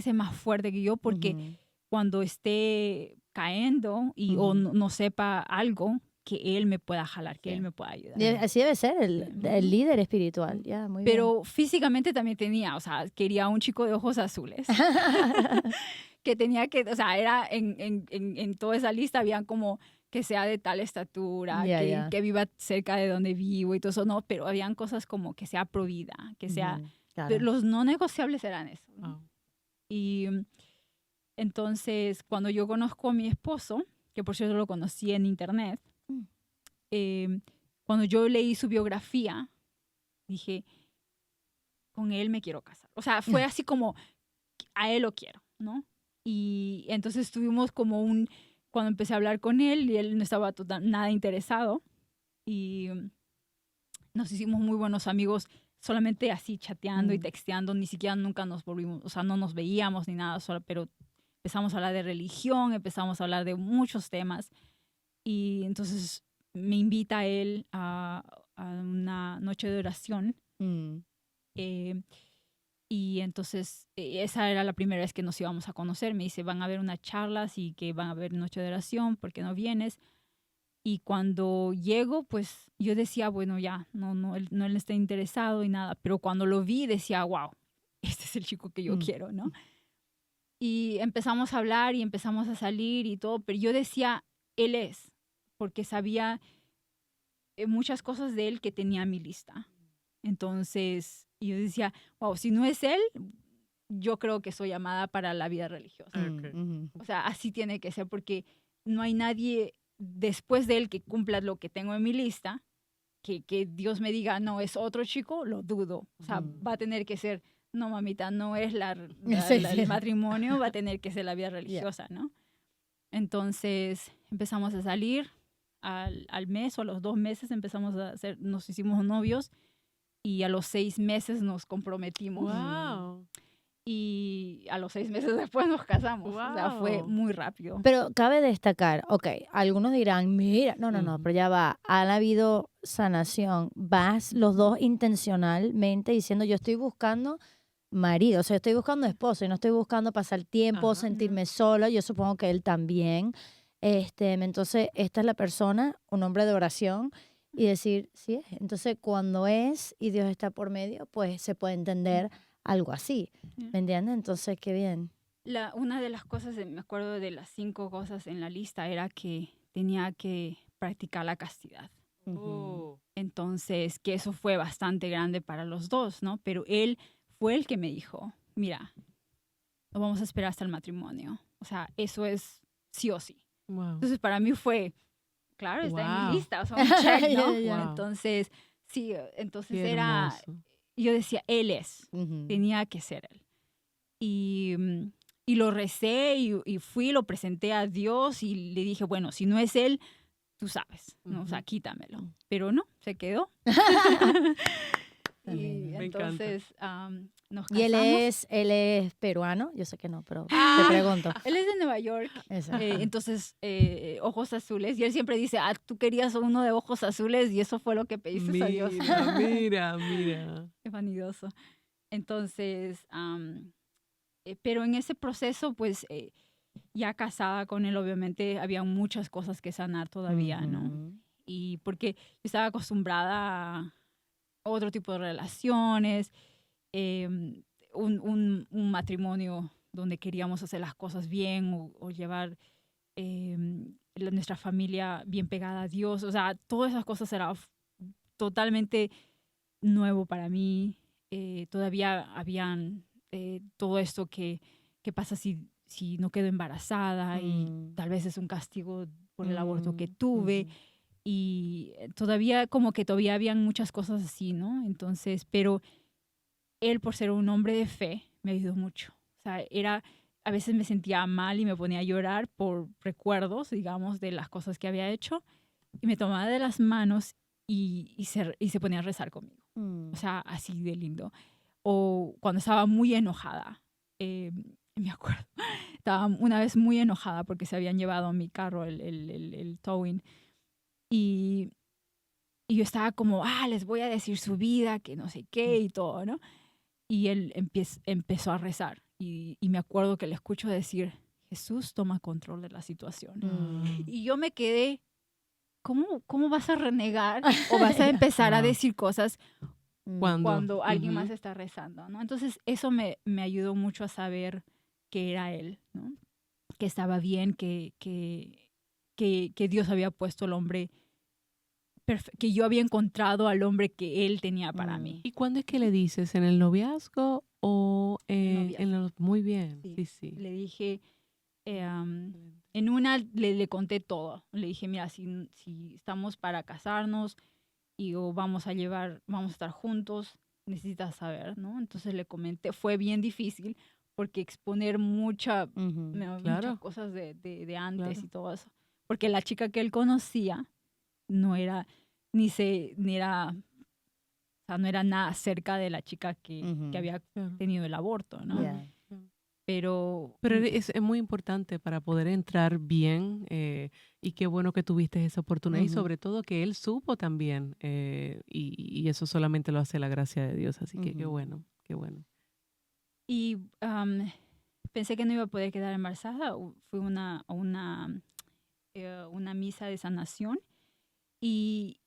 Speaker 2: ser más fuerte que yo porque
Speaker 3: Ujú.
Speaker 2: cuando esté cayendo o
Speaker 3: Ujú.
Speaker 2: no sepa algo, que él me pueda jalar, que
Speaker 3: Sí.
Speaker 2: él me pueda ayudar.
Speaker 3: Así debe ser el
Speaker 2: Sí.
Speaker 3: líder espiritual. Ya, muy bien.
Speaker 2: Pero físicamente también tenía, o sea, quería un chico de ojos azules. Que tenía que, o sea, era en toda esa lista habían como que sea de tal estatura,
Speaker 3: Ya, ya.
Speaker 2: que viva cerca de donde vivo y todo eso, no, pero habían cosas como que sea provida, que sea,
Speaker 3: Ujú,
Speaker 2: pero
Speaker 3: claro.
Speaker 2: los no negociables eran eso, ¿no?
Speaker 1: wow.
Speaker 2: Y entonces, cuando yo conozco a mi esposo, que por cierto lo conocí en internet,
Speaker 3: Mm.
Speaker 2: cuando yo leí su biografía, dije, con él me quiero casar. O sea, fue así como, a él lo quiero, ¿no? Y entonces tuvimos como cuando empecé a hablar con él, y él no estaba nada interesado, y nos hicimos muy buenos amigos, solamente así chateando y
Speaker 3: Mm.
Speaker 2: texteando, ni siquiera nunca nos volvimos, o sea, no nos veíamos ni nada, pero empezamos a hablar de religión, empezamos a hablar de muchos temas, y entonces me invita él a una noche de oración.
Speaker 3: Mm.
Speaker 2: eh, Y entonces esa era la primera vez que nos íbamos a conocer. Me dice, van a haber unas charlas y que van a haber noche de oración, ¿por qué no vienes? Y cuando llego, pues yo decía, bueno, ya, él no está interesado y nada. Pero cuando lo vi, decía, wow, este es el chico que yo
Speaker 3: Mm.
Speaker 2: quiero, ¿no? Y empezamos a hablar y empezamos a salir y todo, pero yo decía, él es, porque sabía muchas cosas de él que tenía en mi lista. Entonces, yo decía, wow, si no es él, yo creo que soy llamada para la vida religiosa.
Speaker 3: Mm.
Speaker 1: Ok.
Speaker 3: Ujú.
Speaker 2: O sea, así tiene que ser porque no hay nadie después de él que cumpla lo que tengo en mi lista, que Dios me diga, no, es otro chico, lo dudo. O sea,
Speaker 3: Mm.
Speaker 2: va a tener que ser, no, mamita, no es
Speaker 3: Sí, sí.
Speaker 2: el matrimonio, va a tener que ser la vida religiosa, ¿no? Entonces empezamos a salir, al mes o a los 2 meses nos hicimos novios y a los 6 meses nos comprometimos.
Speaker 1: Wow.
Speaker 2: Y a los 6 meses después nos casamos. O sea, fue
Speaker 1: Wow.
Speaker 2: muy rápido.
Speaker 3: Pero cabe destacar, ok, algunos dirán, mira, no,
Speaker 1: Ujú.
Speaker 3: pero ya va, ha habido sanación, vas los dos intencionalmente diciendo, yo estoy buscando marido, o sea, estoy buscando esposo y no estoy buscando pasar tiempo,
Speaker 1: Ajá.
Speaker 3: sentirme sola, yo supongo que él también. Entonces, esta es la persona, un hombre de oración, y decir, sí es. Entonces, cuando es y Dios está por medio, pues se puede entender algo así, ¿me entiendes? Entonces, qué bien.
Speaker 2: Una de las cosas, me acuerdo de las 5 cosas en la lista, era que tenía que practicar la castidad.
Speaker 3: Ujú.
Speaker 1: Oh.
Speaker 2: Entonces, que eso fue bastante grande para los dos, ¿no? Pero él fue el que me dijo, mira, no vamos a esperar hasta el matrimonio. O sea, eso es sí o sí.
Speaker 1: Wow.
Speaker 2: Entonces, para mí fue, claro, está en mi
Speaker 1: Wow.
Speaker 2: lista, o sea, un check, ¿no?
Speaker 3: Ya,
Speaker 1: ya.
Speaker 2: Entonces, sí, entonces
Speaker 1: Qué
Speaker 2: era,
Speaker 1: hermoso.
Speaker 2: yo decía, él es,
Speaker 3: Ujú.
Speaker 2: tenía que ser él. Y lo recé y fui, lo presenté a Dios y le dije, bueno, si no es él, tú sabes, ¿no? O sea,
Speaker 1: Ujú.
Speaker 2: quítamelo. Pero no, se quedó. Y
Speaker 1: Me encanta.
Speaker 2: entonces nos
Speaker 3: Y
Speaker 2: casamos.
Speaker 3: él es peruano, yo sé que no, pero te
Speaker 2: Ah,
Speaker 3: pregunto.
Speaker 2: él es de Nueva York,
Speaker 3: Eso.
Speaker 2: entonces ojos azules. Y él siempre dice, tú querías uno de ojos azules y eso fue lo que pediste a Dios.
Speaker 1: Mira.
Speaker 2: Qué vanidoso. Entonces, pero en ese proceso, pues ya casada con él, obviamente había muchas cosas que sanar todavía, ¿no?
Speaker 3: Ujú.
Speaker 2: Y porque yo estaba acostumbrada a otro tipo de relaciones, un matrimonio donde queríamos hacer las cosas bien o llevar nuestra familia bien pegada a Dios. O sea, todas esas cosas era totalmente nuevo para mí. Todavía habían todo esto que pasa si no quedo embarazada y
Speaker 3: Mm.
Speaker 2: tal vez es un castigo por el aborto que
Speaker 1: Mm,
Speaker 2: tuve.
Speaker 1: ujú.
Speaker 2: Y todavía, como que todavía habían muchas cosas así, ¿no? Entonces, pero él, por ser un hombre de fe, me ayudó mucho. O sea, a veces me sentía mal y me ponía a llorar por recuerdos, digamos, de las cosas que había hecho. Y me tomaba de las manos y se ponía a rezar conmigo. O sea, así de lindo. O cuando estaba muy enojada, eh, me acuerdo, estaba una vez muy enojada porque se habían llevado mi carro, el towing. Y, y yo estaba como, les voy a decir su vida, que no sé qué y todo, ¿no? Y él empezó a rezar. Y me acuerdo que le escucho decir, Jesús toma control de la situación.
Speaker 1: Ah,
Speaker 2: Y yo me quedé, ¿cómo vas a renegar o vas a empezar a
Speaker 1: wow.
Speaker 2: decir cosas
Speaker 1: ¿Cuándo?
Speaker 2: cuando alguien más
Speaker 1: Ujú.
Speaker 2: está rezando, ¿no? Entonces eso me ayudó mucho a saber que era él, ¿no? Que estaba bien, que Dios había puesto al hombre, que yo había encontrado al hombre que él tenía para mí.
Speaker 1: ¿Y cuándo es que le dices? ¿En el noviazgo o
Speaker 2: El
Speaker 1: en
Speaker 2: noviazgo.
Speaker 1: los... Muy bien,
Speaker 2: Sí.
Speaker 1: sí, sí.
Speaker 2: Le dije,
Speaker 1: Excelente.
Speaker 2: en una le conté todo. Le dije, mira, si estamos para casarnos o vamos a estar juntos, necesitas saber, ¿no? Entonces le comenté, fue bien difícil porque exponer muchas
Speaker 1: Claro,
Speaker 2: cosas de antes
Speaker 1: claro.
Speaker 2: y todo eso. Porque la chica que él conocía no era, ni era, o sea, no era nada cerca de la chica que había
Speaker 1: Claro,
Speaker 2: tenido el aborto, ¿no?
Speaker 3: Ya.
Speaker 1: claro.
Speaker 2: Pero
Speaker 1: Pero es muy importante para poder entrar bien y qué bueno que tuviste esa oportunidad y sobre todo que él supo también y eso solamente lo hace la gracia de Dios. Así que qué bueno, qué bueno.
Speaker 2: y pensé que no iba a poder quedar embarazada. Fui a una misa de sanación y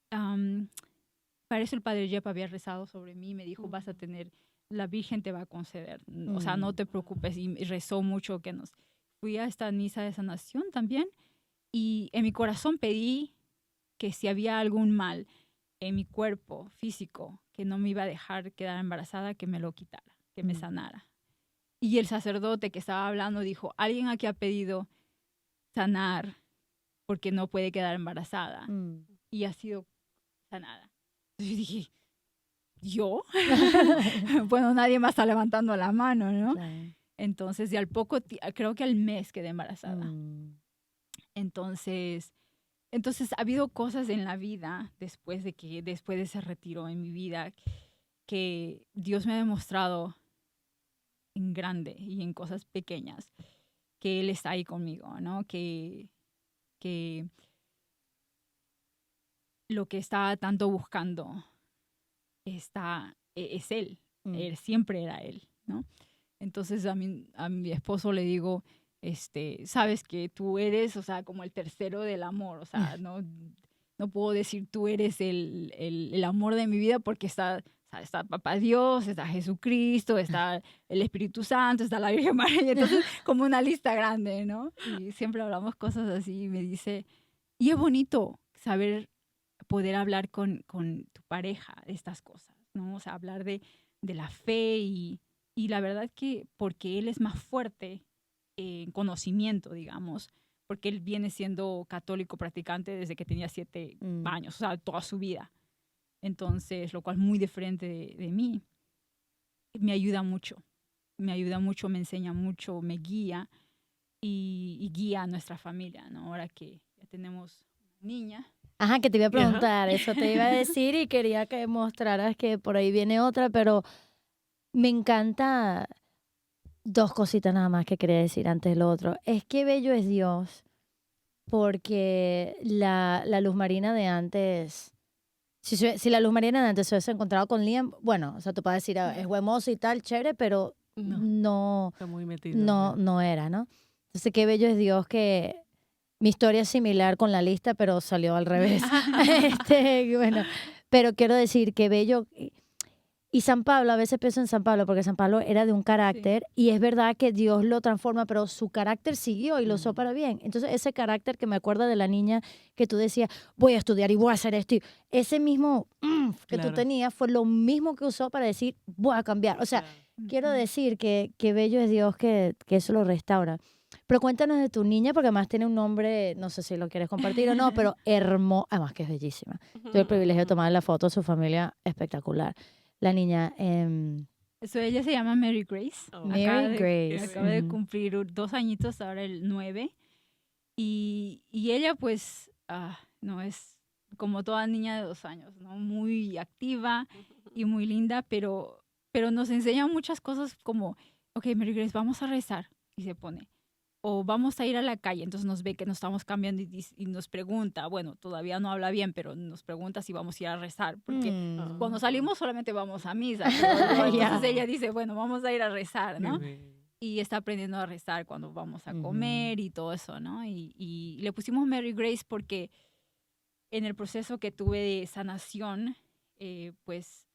Speaker 2: para eso el padre Jeff había rezado sobre mí y me dijo, vas a tener, la Virgen te va a conceder, o sea, no te preocupes. Y rezó mucho fui a esta misa de sanación también y en mi corazón pedí que si había algún mal en mi cuerpo físico que no me iba a dejar quedar embarazada, que me lo quitara, que me sanara. Y el sacerdote que estaba hablando dijo, alguien aquí ha pedido sanar porque no puede quedar embarazada y ha sido sanada. Entonces yo dije, ¿yo? Bueno, nadie más está levantando la mano, ¿no?
Speaker 3: Claro.
Speaker 2: Entonces, y creo que al mes quedé embarazada. Entonces ha habido cosas en la vida después de ese retiro en mi vida que Dios me ha demostrado en grande y en cosas pequeñas que Él está ahí conmigo, ¿no? Que lo que estaba tanto buscando es Él. Él siempre era Él, ¿no? Entonces a mi esposo le digo, sabes que tú eres, o sea, como el tercero del amor, o sea, no puedo decir tú eres el amor de mi vida porque está Papá Dios, está Jesucristo, está el Espíritu Santo, está la Virgen María, entonces como una lista grande, ¿no? Y siempre hablamos cosas así y me dice, y es bonito saber poder hablar con tu pareja de estas cosas, ¿no? O sea, hablar de la fe y la verdad que porque él es más fuerte en conocimiento, digamos, porque él viene siendo católico practicante desde que tenía 7 años, o sea, toda su vida. Entonces, lo cual es muy diferente de mí, me ayuda mucho, me enseña mucho, me guía y guía a nuestra familia, ¿no? Ahora que ya tenemos una niña.
Speaker 3: Ajá, que te iba a
Speaker 1: Ajá.
Speaker 3: preguntar, eso te iba a decir y quería que mostraras que por ahí viene otra, pero me encanta dos cositas nada más que quería decir antes de lo otro. Es que bello es Dios, porque la Luz Marina de antes, si la Luz Marina de antes se hubiese encontrado con Liam, bueno, o sea, tú puedes decir, es buen mozo y tal, chévere, pero
Speaker 1: No,
Speaker 3: no,
Speaker 1: está muy metido.
Speaker 3: no era, ¿no? Entonces, qué bello es Dios que mi historia es similar con la lista, pero salió al revés. Bueno, pero quiero decir que bello. Y San Pablo, a veces pienso en San Pablo, porque San Pablo era de un carácter, y es verdad que Dios lo transforma, pero su carácter siguió y lo usó para bien. Entonces, ese carácter que me acuerda de la niña que tú decías, voy a estudiar y voy a hacer esto, ese mismo que tú
Speaker 1: Claro.
Speaker 3: tenías fue lo mismo que usó para decir, voy a cambiar. O sea, quiero decir que bello es Dios que eso lo restaura. Pero cuéntanos de tu niña, porque además tiene un nombre, no sé si lo quieres compartir o no, pero hermoso, además que es bellísima. Tuve el privilegio de tomar la foto, su familia espectacular. La niña,
Speaker 2: Eso, ella se llama Mary Grace.
Speaker 1: Oh.
Speaker 3: Mary Grace.
Speaker 2: Acaba de
Speaker 3: Ujú.
Speaker 2: cumplir 2 añitos, ahora el 9. Y ella pues no es como toda niña de 2 años, ¿no? Muy activa y muy linda, pero nos enseña muchas cosas como, ok, Mary Grace, vamos a rezar. Y se pone. O vamos a ir a la calle, entonces nos ve que nos estamos cambiando y nos pregunta, bueno, todavía no habla bien, pero nos pregunta si vamos a ir a rezar, porque
Speaker 3: Mm.
Speaker 2: cuando salimos solamente vamos a misa, pero luego,
Speaker 3: Ya.
Speaker 2: entonces ella dice, bueno, vamos a ir a rezar, ¿no?
Speaker 1: Qué bello.
Speaker 2: Y está aprendiendo a rezar cuando vamos a
Speaker 3: Ujú.
Speaker 2: comer y todo eso, ¿no? Y le pusimos Mary Grace porque en el proceso que tuve de sanación, pues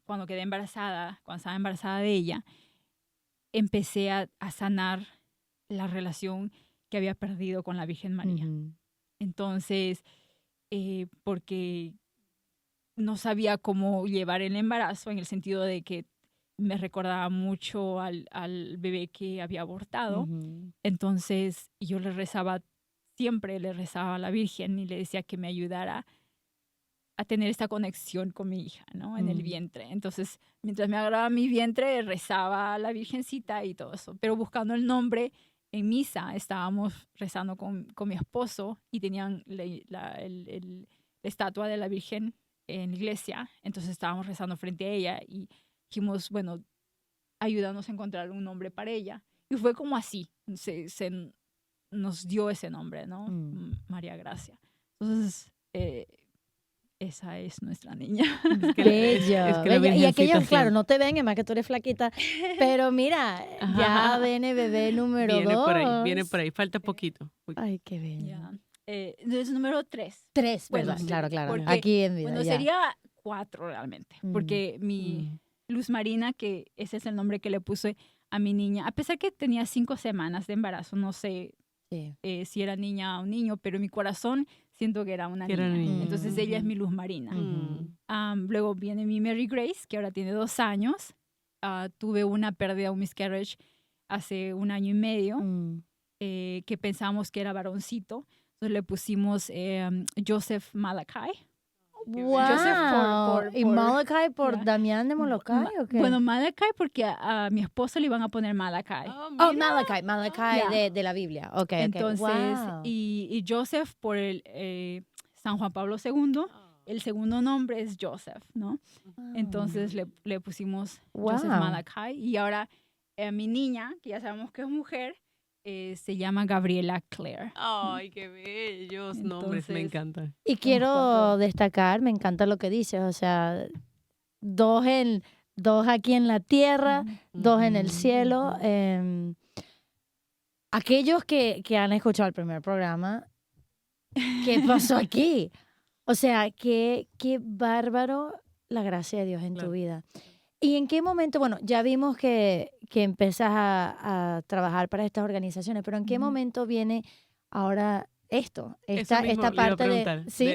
Speaker 2: cuando quedé embarazada, cuando estaba embarazada de ella, empecé a sanar la relación que había perdido con la Virgen María.
Speaker 3: Ujú.
Speaker 2: Entonces, porque no sabía cómo llevar el embarazo en el sentido de que me recordaba mucho al bebé que había abortado.
Speaker 3: Ujú.
Speaker 2: Entonces, yo siempre le rezaba a la Virgen y le decía que me ayudara a tener esta conexión con mi hija, ¿no? En el
Speaker 3: Mm.
Speaker 2: vientre. Entonces, mientras me agarraba mi vientre, rezaba a la Virgencita y todo eso. Pero buscando el nombre, en misa estábamos rezando con mi esposo y tenían la estatua de la Virgen en la iglesia. Entonces estábamos rezando frente a ella y dijimos, bueno, ayúdanos a encontrar un nombre para ella. Y fue como así, nos dio ese nombre, ¿no? María Gracia. Entonces, esa es nuestra niña.
Speaker 1: Es que
Speaker 3: Bello,
Speaker 1: la
Speaker 3: bello. Y aquellos,
Speaker 1: Virgencita
Speaker 3: claro,
Speaker 1: siempre-
Speaker 3: no te ven, además que tú eres flaquita, pero mira, ya viene bebé número
Speaker 1: viene por
Speaker 3: 2.
Speaker 1: ahí, falta poquito. Uy.
Speaker 3: Ay, qué bello.
Speaker 2: Ya. Entonces, número 3.
Speaker 3: 3,
Speaker 2: Bueno,
Speaker 3: ¿verdad? Claro, claro.
Speaker 2: porque-
Speaker 3: Aquí en vida,
Speaker 2: Bueno,
Speaker 3: ya.
Speaker 2: sería 4 realmente, porque mi
Speaker 1: Mm.
Speaker 2: Luz Marina, que ese es el nombre que le puse a mi niña, a pesar que tenía 5 semanas de embarazo, no sé
Speaker 3: Sí.
Speaker 2: si era niña o niño, pero en mi corazón siento que era una
Speaker 1: Que era
Speaker 2: niña.
Speaker 1: niña.
Speaker 2: Entonces ella es
Speaker 1: Ujú.
Speaker 2: mi Luz Marina.
Speaker 3: Ujú.
Speaker 2: Luego viene mi Mary Grace, que ahora tiene 2 años. Tuve una pérdida, un miscarriage, hace 1 año y medio,
Speaker 3: Mm.
Speaker 2: que pensamos que era varoncito. Entonces le pusimos Joseph Malachi.
Speaker 3: Wow.
Speaker 2: Joseph
Speaker 3: ¿Y
Speaker 2: por-
Speaker 3: Malachi por
Speaker 2: ya.
Speaker 3: Damián de Molokai o qué?
Speaker 2: Bueno, Malachi porque a mi esposo le iban a poner Malachi.
Speaker 1: Ah,
Speaker 3: Oh,
Speaker 1: mira.
Speaker 3: Malachi
Speaker 2: Ya.
Speaker 3: de la Biblia. Ok,
Speaker 2: Entonces,
Speaker 3: Wow.
Speaker 2: y Joseph por el San Juan Pablo II, el segundo nombre es Joseph, ¿no? Entonces le pusimos Joseph
Speaker 3: Wow.
Speaker 2: Malachi. Y ahora mi niña, que ya sabemos que es mujer, se llama Gabriela Claire.
Speaker 1: Ay, qué bellos nombres, me
Speaker 2: Entonces-
Speaker 1: encantan.
Speaker 3: Y
Speaker 2: Somos
Speaker 3: quiero
Speaker 2: 4.
Speaker 3: destacar, me encanta lo que dices, o sea, dos aquí en la tierra, dos en el
Speaker 1: Ujú,
Speaker 3: cielo.
Speaker 1: ujú.
Speaker 3: Aquellos que han escuchado el primer programa, ¿qué pasó aquí? O sea, qué bárbaro la gracia de Dios en tu
Speaker 1: Claro.
Speaker 3: vida. ¿Y en qué momento, bueno, ya vimos que empezás a trabajar para estas organizaciones, pero en qué
Speaker 2: Ujú.
Speaker 3: momento viene ahora
Speaker 1: Eso
Speaker 3: esta
Speaker 1: mismo le iba a
Speaker 3: parte
Speaker 1: preguntar,
Speaker 3: ¿sí?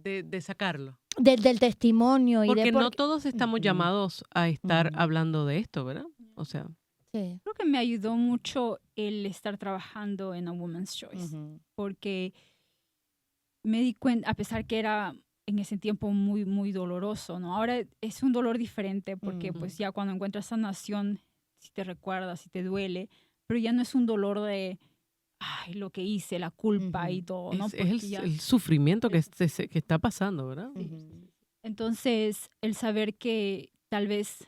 Speaker 1: de sacarlo.
Speaker 3: Del testimonio y
Speaker 1: Porque
Speaker 3: de
Speaker 1: no todos estamos
Speaker 3: Ujú.
Speaker 1: llamados a estar
Speaker 3: Ujú.
Speaker 1: hablando de esto, ¿verdad? O sea,
Speaker 3: Sí.
Speaker 2: Creo que me ayudó mucho el estar trabajando en A Woman's Choice,
Speaker 3: Ujú.
Speaker 2: porque me di cuenta, a pesar que era en ese tiempo muy, muy doloroso, ¿no? Ahora es un dolor diferente porque
Speaker 3: Ujú.
Speaker 2: pues ya cuando encuentras sanación, si te recuerdas, si te duele, pero ya no es un dolor de, ay, lo que hice, la culpa y
Speaker 3: Ujú.
Speaker 2: todo, ¿no?
Speaker 1: es
Speaker 2: Porque ya-
Speaker 1: el sufrimiento que está pasando, ¿verdad?
Speaker 3: Ujú.
Speaker 2: Entonces, el saber que tal vez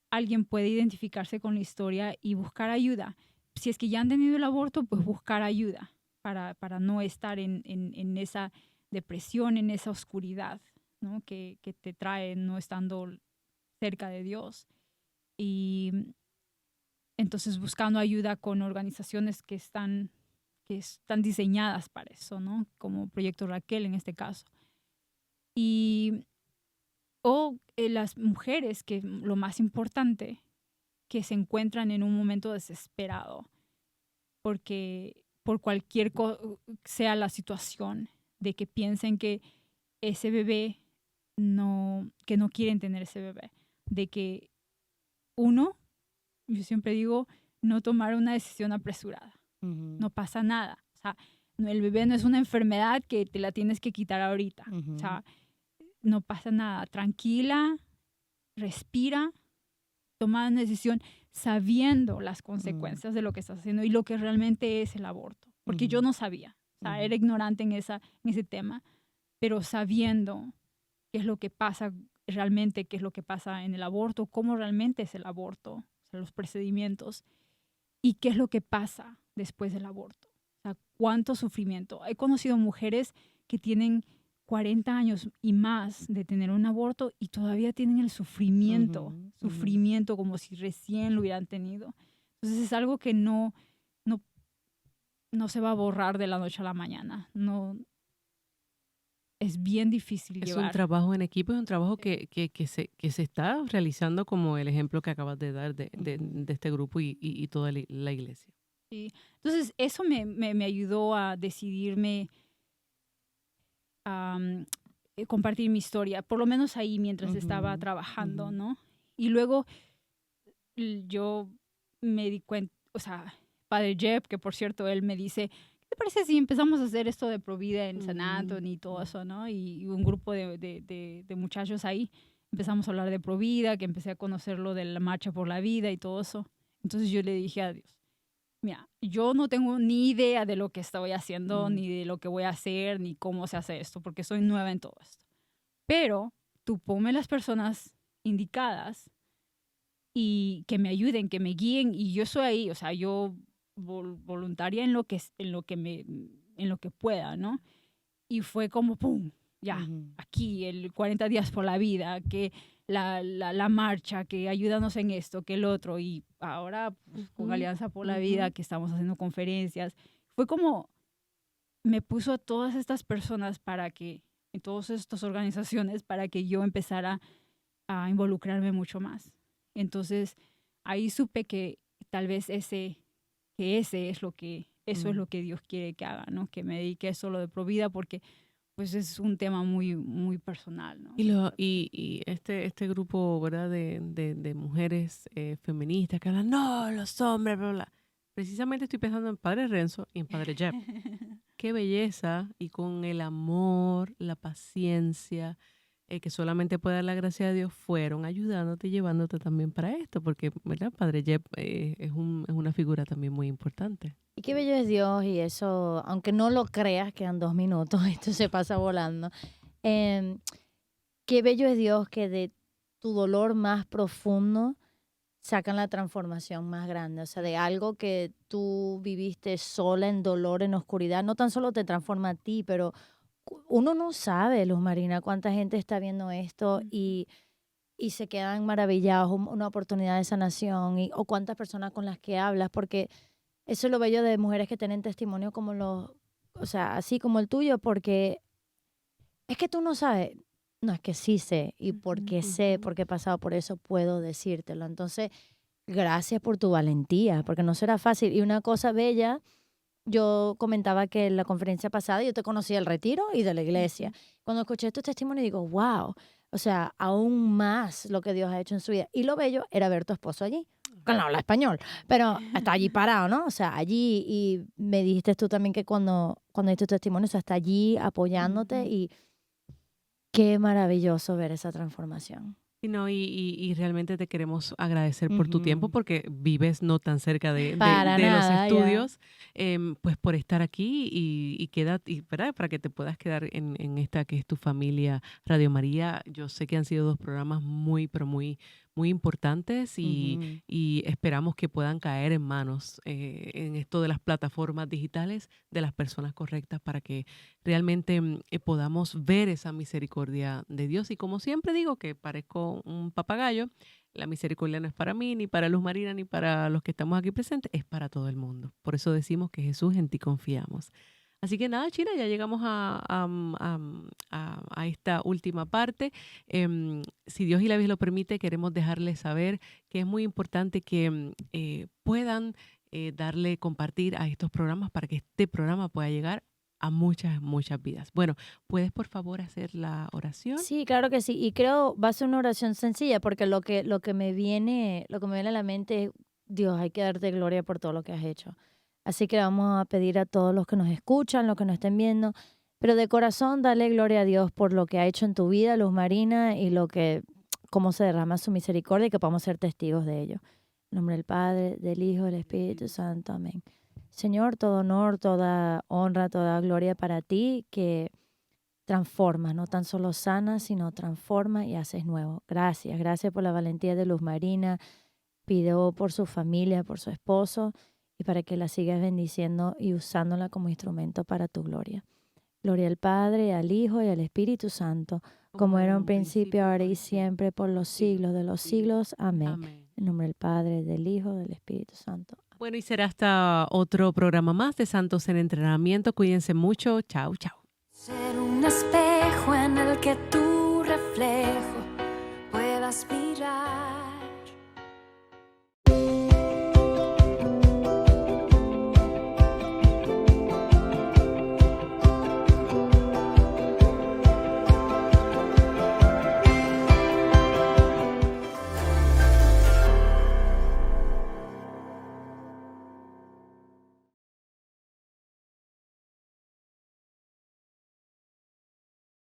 Speaker 2: alguien puede identificarse con la historia y buscar ayuda. Si es que ya han tenido el aborto, pues buscar ayuda para no estar en esa depresión, en esa oscuridad, ¿no? que te trae no estando cerca de Dios. Y entonces buscando ayuda con organizaciones que están diseñadas para eso, ¿no? Como Proyecto Raquel en este caso. O las mujeres, que lo más importante, que se encuentran en un momento desesperado, porque por cualquier sea la situación, de que piensen que ese bebé que no quieren tener ese bebé, de que yo siempre digo, no tomar una decisión apresurada.
Speaker 3: Ujú,
Speaker 2: No pasa nada. O sea, el bebé no es una enfermedad que te la tienes que quitar ahorita. O
Speaker 3: ujú,
Speaker 2: sea, no pasa nada. Tranquila, respira, toma una decisión sabiendo las consecuencias de lo que estás haciendo y lo que realmente es el aborto. Porque yo
Speaker 3: ujú,
Speaker 2: no sabía. O sea,
Speaker 3: ujú,
Speaker 2: era ignorante en ese tema, pero sabiendo qué es lo que pasa realmente, qué es lo que pasa en el aborto, cómo realmente es el aborto, o sea, los procedimientos y qué es lo que pasa después del aborto. O sea, cuánto sufrimiento. He conocido mujeres que tienen 40 años y más de tener un aborto y todavía tienen el sufrimiento,
Speaker 3: ujú, ujú.
Speaker 2: sufrimiento como si recién lo hubieran tenido. Entonces es algo que no, no se va a borrar de la noche a la mañana. No, es bien difícil
Speaker 1: Es un
Speaker 2: llevar.
Speaker 1: trabajo en equipo, es un trabajo que se está realizando como el ejemplo que acabas de dar
Speaker 3: Ujú.
Speaker 1: de este grupo y toda la iglesia.
Speaker 2: Sí. Entonces eso me ayudó a decidirme a compartir mi historia, por lo menos ahí mientras estaba
Speaker 3: Ujú,
Speaker 2: trabajando,
Speaker 3: ujú,
Speaker 2: ¿no? Y luego yo me di cuenta, o sea, Padre Jeb, que por cierto él me dice, ¿qué te parece si empezamos a hacer esto de Provida en San
Speaker 1: Mm,
Speaker 2: Antonio y todo
Speaker 1: mm.
Speaker 2: eso, ¿no? Y un grupo de muchachos ahí empezamos a hablar de Provida, que empecé a conocer lo de la Marcha por la Vida y todo eso. Entonces yo le dije a Dios, mira, yo no tengo ni idea de lo que estoy haciendo,
Speaker 3: mm,
Speaker 2: ni de lo que voy a hacer, ni cómo se hace esto, porque soy nueva en todo esto. Pero tú ponme las personas indicadas y que me ayuden, que me guíen, y yo soy ahí, o sea, yo voluntaria en lo que, en lo que pueda, ¿no? Y fue como, ¡pum! Ya,
Speaker 3: ujú,
Speaker 2: aquí, el 40 días por la vida, que la marcha, que ayúdanos en esto, que el otro, y ahora pues, con
Speaker 1: Ujú,
Speaker 2: Alianza por la
Speaker 1: ujú.
Speaker 2: Vida, que estamos haciendo conferencias, fue como me puso a todas estas personas para que, en todas estas organizaciones, para que yo empezara a involucrarme mucho más. Entonces, ahí supe que tal vez ese es lo que, eso es
Speaker 1: Mm.
Speaker 2: lo que Dios quiere que haga, ¿no? Que me dedique a solo de Provida porque pues es un tema muy, muy personal, ¿no?
Speaker 1: Y este grupo, ¿verdad? De mujeres feministas que hablan, no, los hombres, bla, bla. Precisamente estoy pensando en Padre Renzo y en Padre Jeb. Qué belleza y con el amor, la paciencia, que solamente puede dar la gracia de Dios, fueron ayudándote y llevándote también para esto, porque, ¿verdad? Padre Jeb es una figura también muy importante.
Speaker 3: Y qué bello es Dios y eso, aunque no lo creas, quedan 2 minutos, esto se pasa volando. Em, Qué bello es Dios que de tu dolor más profundo sacan la transformación más grande. O sea, de algo que tú viviste sola en dolor, en oscuridad, no tan solo te transforma a ti, pero uno no sabe, Luz Marina, cuánta gente está viendo esto y se quedan maravillados, una oportunidad de sanación, o cuántas personas con las que hablas, porque eso es lo bello de mujeres que tienen testimonio como los, o sea, así como el tuyo, porque es que tú no sabes, no, es que sí sé, y
Speaker 2: Ujú.
Speaker 3: porque sé,
Speaker 1: Ujú.
Speaker 3: porque he pasado por eso, puedo decírtelo. Entonces, gracias por tu valentía, porque no será fácil. Y una cosa bella, yo comentaba que en la conferencia pasada yo te conocí del retiro y de la iglesia.
Speaker 2: Ujú.
Speaker 3: Cuando escuché tu testimonio digo, wow, o sea, aún más lo que Dios ha hecho en su vida. Y lo bello era ver tu esposo allí, que no habla español, pero está allí parado, ¿no? O sea, allí, y me dijiste tú también que cuando diste tu testimonio, o sea, está allí apoyándote
Speaker 2: Ujú.
Speaker 3: y qué maravilloso ver esa transformación.
Speaker 1: Y no, y realmente te queremos agradecer por tu tiempo
Speaker 3: Ujú.
Speaker 1: porque vives no tan cerca
Speaker 3: Para
Speaker 1: de los
Speaker 3: nada, ya.
Speaker 1: estudios, pues por estar aquí y ¿verdad? Para que te puedas quedar en esta que es tu familia Radio María. Yo sé que han sido 2 programas muy, pero muy, muy importantes
Speaker 3: Ujú.
Speaker 1: y esperamos que puedan caer en manos en esto de las plataformas digitales de las personas correctas para que realmente podamos ver esa misericordia de Dios. Y como siempre digo, que parezco un papagayo, la misericordia no es para mí, ni para Luz Marina, ni para los que estamos aquí presentes, es para todo el mundo. Por eso decimos que Jesús, en ti confiamos. Así que nada, China, ya llegamos a esta última parte. Si Dios y la vida lo permite, queremos dejarles saber que es muy importante que puedan darle compartir a estos programas para que este programa pueda llegar a muchas, muchas vidas. Bueno, ¿puedes por favor hacer la oración?
Speaker 3: Sí, claro que sí. Y creo va a ser una oración sencilla porque lo que me viene a la mente es Dios, hay que darte gloria por todo lo que has hecho. Así que vamos a pedir a todos los que nos escuchan, los que nos estén viendo, pero de corazón dale gloria a Dios por lo que ha hecho en tu vida, Luz Marina, y cómo se derrama su misericordia y que podamos ser testigos de ello. En nombre del Padre, del Hijo, del Espíritu Santo. Amén. Señor, todo honor, toda honra, toda gloria para ti, que transforma, no tan solo sana, sino transforma y haces nuevo. Gracias, gracias por la valentía de Luz Marina. Pido por su familia, por su esposo, y para que la sigas bendiciendo y usándola como instrumento para tu gloria. Gloria al Padre, al Hijo y al Espíritu Santo, como era en un principio, ahora y siempre, por los siglos de los siglos. Amén.
Speaker 1: Amén.
Speaker 3: En nombre del Padre, del Hijo, del Espíritu Santo.
Speaker 1: Bueno, y será hasta otro programa más de Santos en Entrenamiento. Cuídense mucho. Chao, chao.
Speaker 4: Ser un espejo en el que tu reflejo puedas mirar.